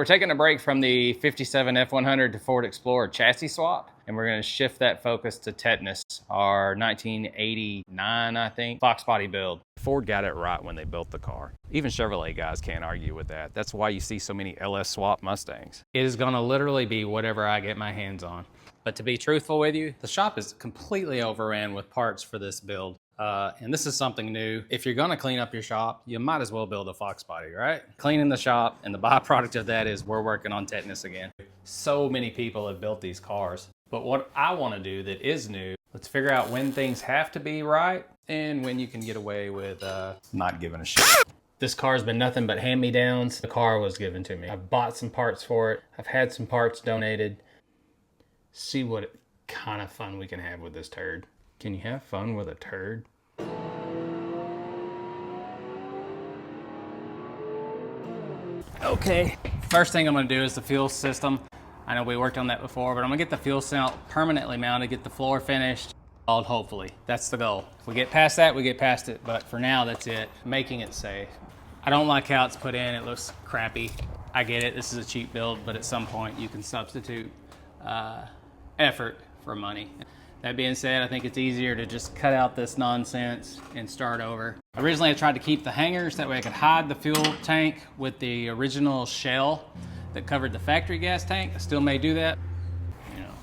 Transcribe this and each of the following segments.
We're taking a break from the 57 F100 to Ford Explorer chassis swap, and we're going to shift that focus to Tetanus, our 1989, I think, Foxbody build. Ford got it right when they built the car. Even Chevrolet guys can't argue with that. That's why you see so many LS swap Mustangs. It is going to literally be whatever I get my hands on. But to be truthful with you, the shop is completely overran with parts for this build. And this is something new. If you're gonna clean up your shop, you might as well build a Foxbody, right? Cleaning the shop, and the byproduct of that is we're working on Tetanus again. So many people have built these cars, but what I wanna do that is new, let's figure out when things have to be right and when you can get away with not giving a shit. This car's been nothing but hand-me-downs. The car was given to me. I've bought some parts for it. I've had some parts donated. See what kind of fun we can have with this turd. Can you have fun with a turd? Okay, first thing I'm gonna do is the fuel system. I know we worked on that before, but I'm gonna get the fuel cell permanently mounted, get the floor finished, hopefully. That's the goal. If we get past that, we get past it, but for now, that's it. Making it safe. I don't like how it's put in, it looks crappy. I get it, this is a cheap build, but at some point you can substitute effort for money. That being said, I think it's easier to just cut out this nonsense and start over. Originally, I tried to keep the hangers, that way I could hide the fuel tank with the original shell that covered the factory gas tank. I still may do that. You know,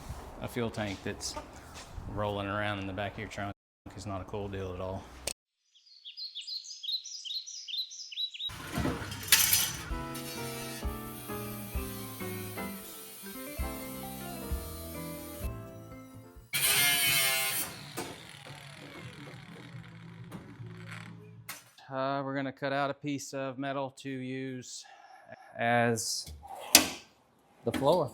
a fuel tank that's rolling around in the back of your trunk is not a cool deal at all. We're gonna cut out a piece of metal to use as the floor.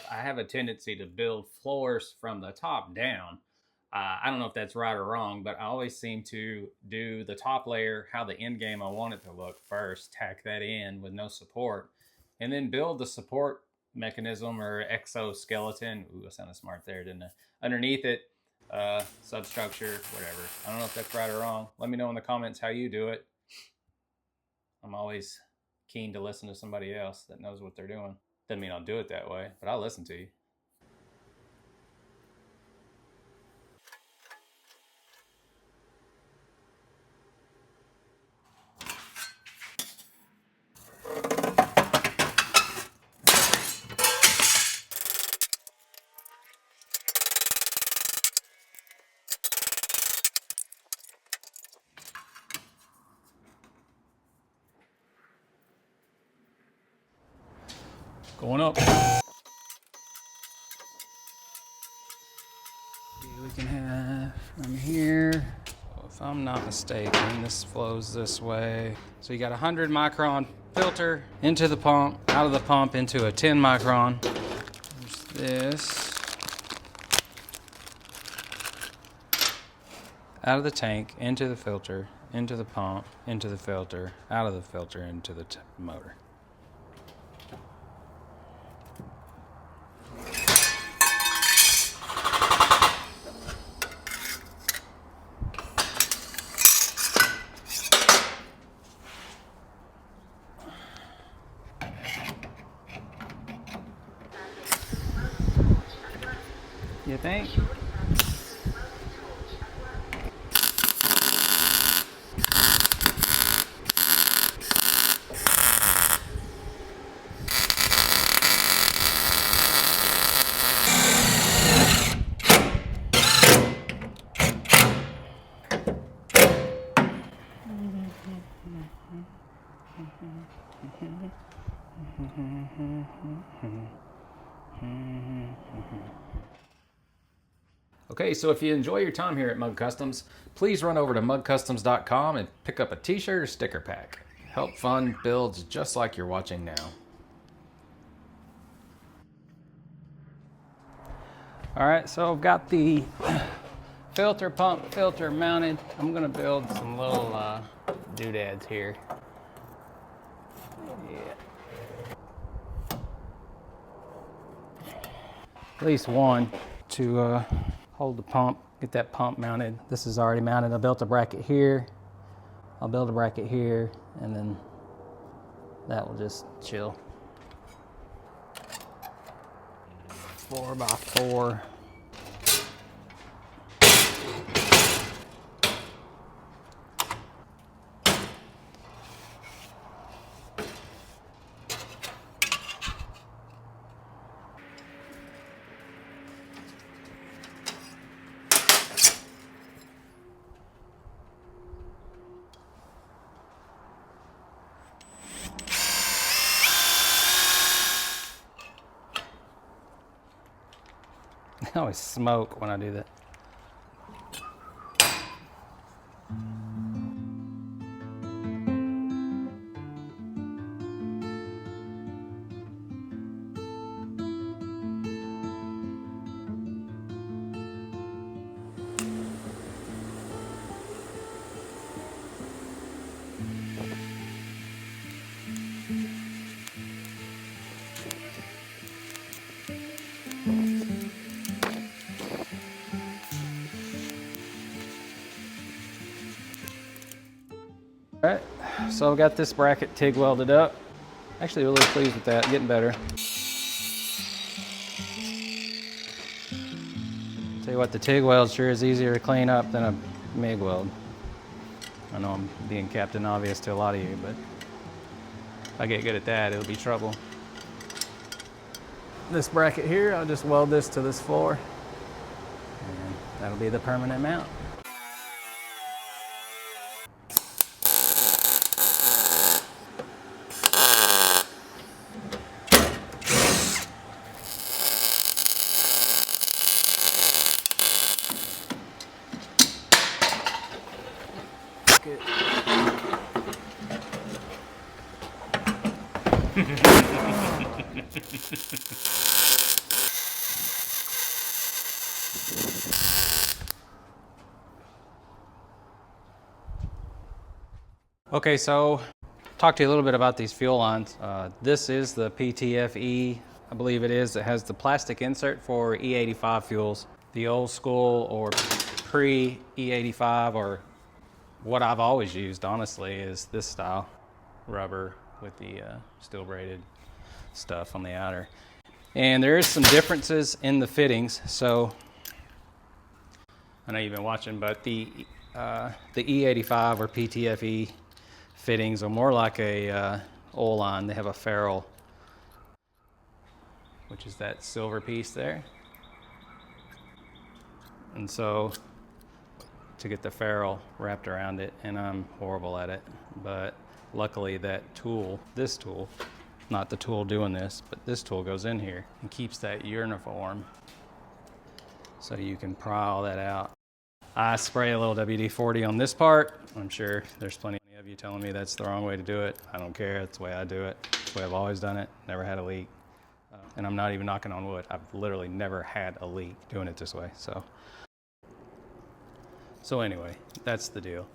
I have a tendency to build floors from the top down. I don't know if that's right or wrong, but I always seem to do the top layer how the end game I want it to look first, tack that in with no support, and then build the support mechanism or exoskeleton. Ooh, I sounded smart there, didn't I? Underneath it, substructure, whatever. I don't know if that's right or wrong. Let me know in the comments how you do it. I'm always keen to listen to somebody else that knows what they're doing. Doesn't mean I'll do it that way, but I'll listen to you. Going up. We can have from here, if I'm not mistaken, this flows this way. So you got a 100 micron filter into the pump, out of the pump into a 10 micron. There's this. Out of the tank, into the filter, into the pump, into the filter, out of the filter, into the motor. You think? Okay, so if you enjoy your time here at Mugg Customs, please run over to muggcustoms.com and pick up a t-shirt or sticker pack. Help fund builds just like you're watching now. All right, so I've got the pump filter mounted. I'm gonna build some little doodads here. Yeah. At least one to hold the pump, get that pump mounted. This is already mounted. I built a bracket here. I'll build a bracket here, and then that will just chill. 4x4. I always smoke when I do that. All right, so I've got this bracket TIG welded up. Actually really pleased with that, getting better. Tell you what, the TIG weld sure is easier to clean up than a MIG weld. I know I'm being Captain Obvious to a lot of you, but if I get good at that, it'll be trouble. This bracket here, I'll just weld this to this floor, and that'll be the permanent mount. Okay, so talk to you a little bit about these fuel lines. This is the PTFE I believe it is. It has the plastic insert for E85 fuels. The old school or pre-E85, or what I've always used, honestly, is this style. Rubber with the steel braided stuff on the outer. And there is some differences in the fittings. So I know you've been watching, but the E85 or PTFE fittings are more like a oil line. They have a ferrule, which is that silver piece there. And so to get the ferrule wrapped around it, and I'm horrible at it, but luckily that tool, this tool, not the tool doing this, but this tool goes in here and keeps that uniform so you can pry all that out. I spray a little WD-40 on this part. I'm sure there's plenty of you telling me that's the wrong way to do it. I don't care, it's the way I do it. It's the way I've always done it, never had a leak. And I'm not even knocking on wood. I've literally never had a leak doing it this way, So anyway, that's the deal.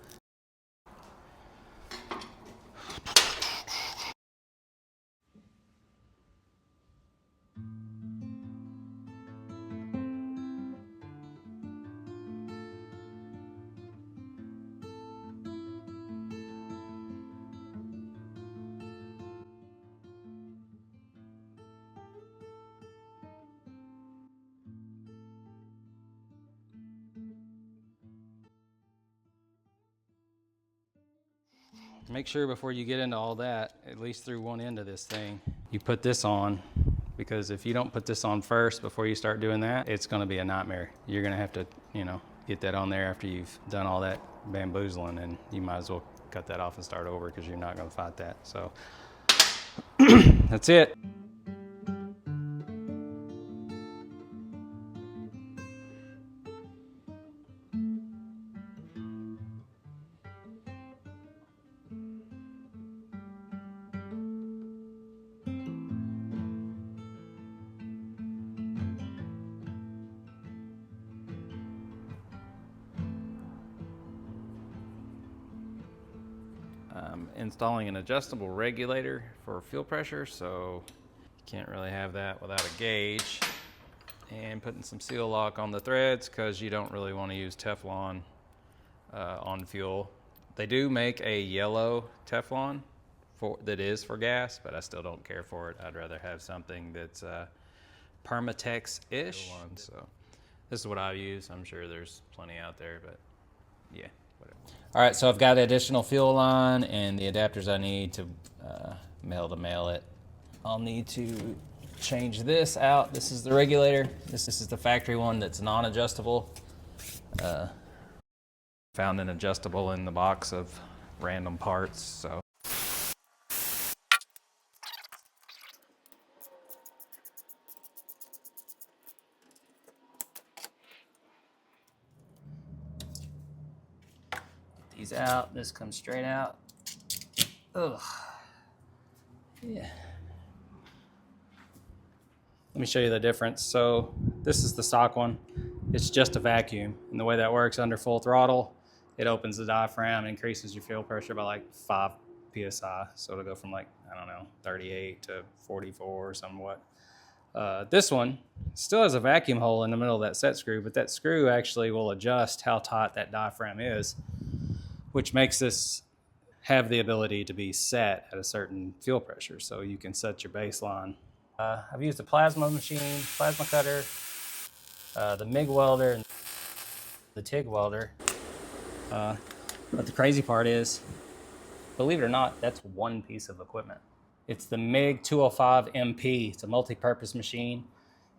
Make sure before you get into all that, at least through one end of this thing, you put this on, because if you don't put this on first before you start doing that, it's gonna be a nightmare. You're gonna have to, get that on there after you've done all that bamboozling, and you might as well cut that off and start over because you're not gonna fight that. So that's it. Installing an adjustable regulator for fuel pressure, so you can't really have that without a gauge, and putting some seal lock on the threads because you don't really want to use Teflon on fuel. They do make a yellow Teflon that is for gas, but I still don't care for it. I'd rather have something that's Permatex-ish. So this is what I use. I'm sure there's plenty out there, but yeah. All right, so I've got additional fuel line and the adapters I need to mail it. I'll need to change this out. This is the regulator. This is the factory one that's non-adjustable. Found an adjustable in the box of random parts, so. These out, this comes straight out. Ugh. Yeah. Let me show you the difference. So this is the stock one. It's just a vacuum. And the way that works, under full throttle, it opens the diaphragm and increases your fuel pressure by like 5 PSI. So it'll go from like, 38 to 44 or somewhat. This one still has a vacuum hole in the middle of that set screw, but that screw actually will adjust how taut that diaphragm is, which makes this have the ability to be set at a certain fuel pressure. So you can set your baseline. I've used a plasma machine, plasma cutter, the MIG welder, and the TIG welder. But the crazy part is, believe it or not, that's one piece of equipment. It's the MIG 205 MP. It's a multi-purpose machine.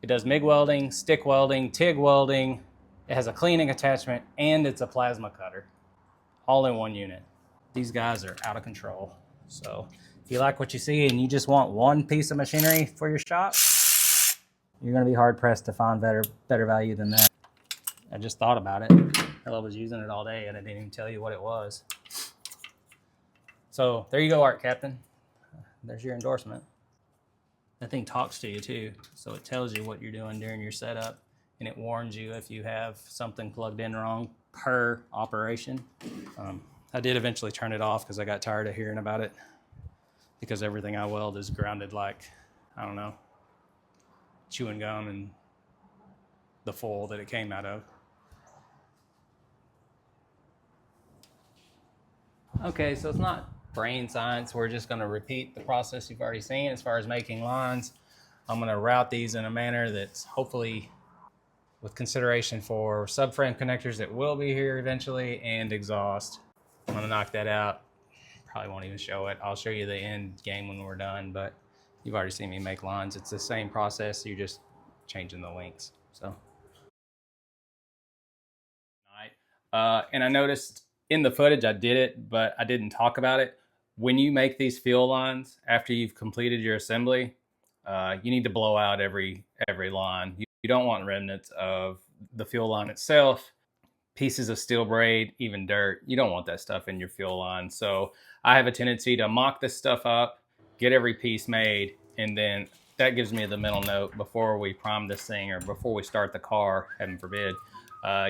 It does MIG welding, stick welding, TIG welding. It has a cleaning attachment, and it's a plasma cutter, all in one unit. These guys are out of control. So if you like what you see and you just want one piece of machinery for your shop, you're gonna be hard pressed to find better value than that. I just thought about it. I was using it all day and I didn't even tell you what it was. So there you go, Art Captain. There's your endorsement. That thing talks to you too. So it tells you what you're doing during your setup, and it warns you if you have something plugged in wrong per operation. I did eventually turn it off because I got tired of hearing about it, because everything I weld is grounded like, I don't know, chewing gum and the foil that it came out of. Okay, so it's not brain science. We're just going to repeat the process you've already seen as far as making lines. I'm going to route these in a manner that's hopefully with consideration for subframe connectors that will be here eventually and exhaust. I'm going to knock that out. Probably won't even show it. I'll show you the end game when we're done, but you've already seen me make lines. It's the same process. You're just changing the links. So, and I noticed in the footage I did it, but I didn't talk about it. When you make these fill lines after you've completed your assembly, you need to blow out every line. You don't want remnants of the fill line itself, pieces of steel braid, even dirt. You don't want that stuff in your fill line. So I have a tendency to mock this stuff up, get every piece made, and then that gives me the mental note before we prime this thing or before we start the car, heaven forbid.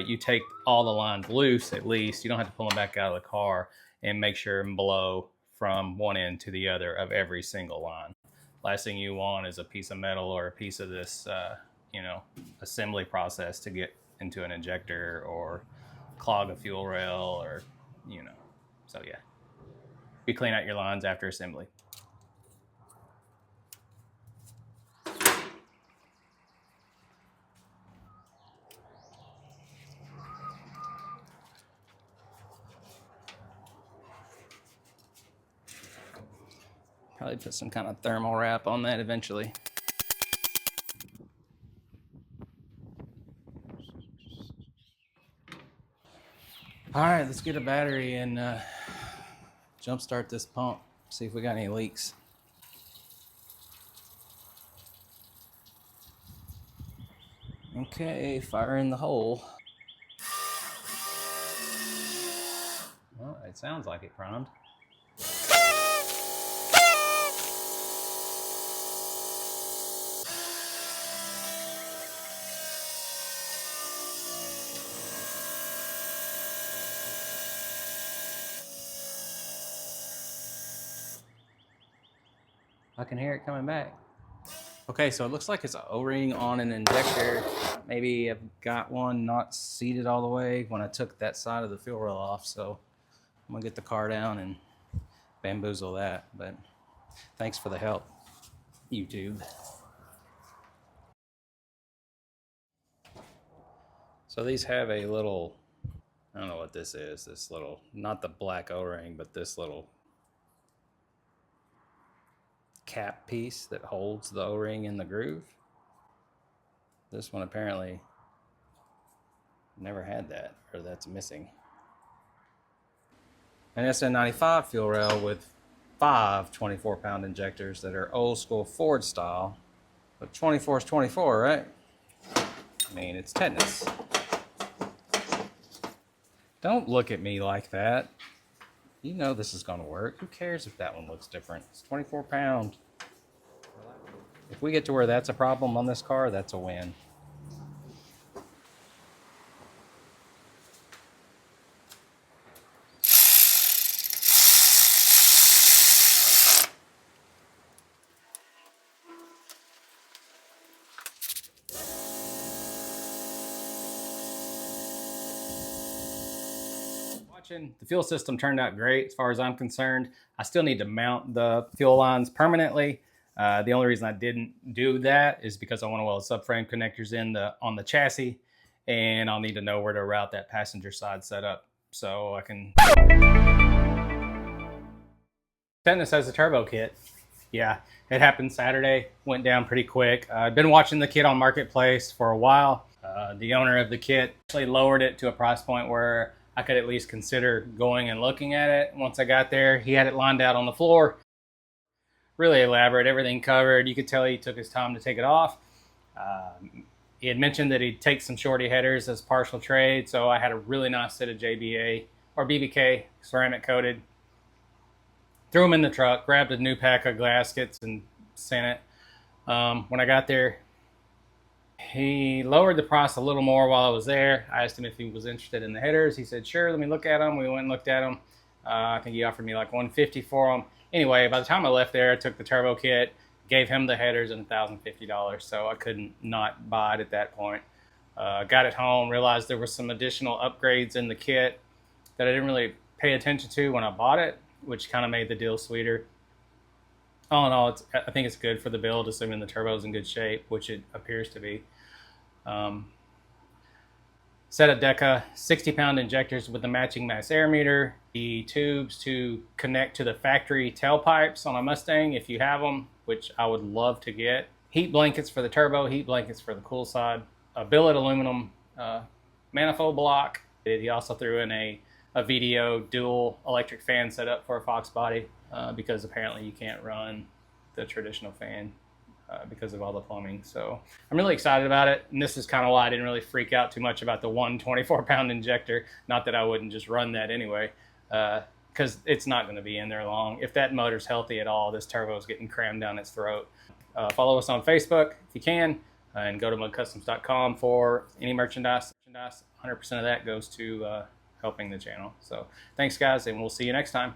You take all the lines loose at least. You don't have to pull them back out of the car, and make sure and blow from one end to the other of every single line. Last thing you want is a piece of metal or a piece of this assembly process to get into an injector or clog a fuel rail or, so yeah. You clean out your lines after assembly. Probably put some kind of thermal wrap on that eventually. All right, let's get a battery and jump start this pump. See if we got any leaks. Okay, fire in the hole. Well, it sounds like it primed. I can hear it coming back. Okay, so it looks like it's an O-ring on an injector. Maybe I've got one not seated all the way when I took that side of the fuel rail off. So I'm gonna get the car down and bamboozle that. But thanks for the help, YouTube. So these have a little, I don't know what this is, this little, not the black O-ring, but this little cap piece that holds the O-ring in the groove. This one apparently never had that, or that's missing. An SN95 fuel rail with 5 24-pound injectors that are old school Ford style, but 24 is 24, right? I mean, it's tetanus. Don't look at me like that. You know this is going to work. Who cares if that one looks different? It's 24 pound. If we get to where that's a problem on this car, that's a win. The fuel system turned out great as far as I'm concerned. I still need to mount the fuel lines permanently. The only reason I didn't do that is because I want to weld subframe connectors in on the chassis, and I'll need to know where to route that passenger side setup so I can. Tetanus has a turbo kit. Yeah, it happened Saturday. Went down pretty quick. I've been watching the kit on Marketplace for a while. The owner of the kit actually lowered it to a price point where I could at least consider going and looking at it. Once I got there, he had it lined out on the floor. Really elaborate, everything covered. You could tell he took his time to take it off. He had mentioned that he'd take some shorty headers as partial trade, so I had a really nice set of JBA or BBK ceramic coated. Threw them in the truck, grabbed a new pack of gaskets and sent it. When I got there, he lowered the price a little more while I was there. I asked him if he was interested in the headers. He said, sure, let me look at them. We went and looked at them. I think he offered me like $150 for them. Anyway, by the time I left there, I took the turbo kit, Gave him the headers and $1,050, so I couldn't not buy it at that point. Got it home, realized there were some additional upgrades in the kit that I didn't really pay attention to when I bought it, which kind of made the deal sweeter. All in all, I think it's good for the build, assuming the turbo's in good shape, which it appears to be. Set of Deca 60-pound injectors with the matching mass air meter, the tubes to connect to the factory tailpipes on a Mustang if you have them, which I would love to get. Heat blankets for the turbo, heat blankets for the cool side, a billet aluminum manifold block. He also threw in a VDO dual electric fan setup for a Foxbody because apparently you can't run the traditional fan because of all the plumbing. So I'm really excited about it, and this is kind of why I didn't really freak out too much about the 124-pound injector. Not that I wouldn't just run that anyway, because it's not going to be in there long. If that motor's healthy at all, this turbo is getting crammed down its throat. Follow us on Facebook if you can, and go to muggcustoms.com for any merchandise. 100% of that goes to helping the channel. So thanks guys, and we'll see you next time.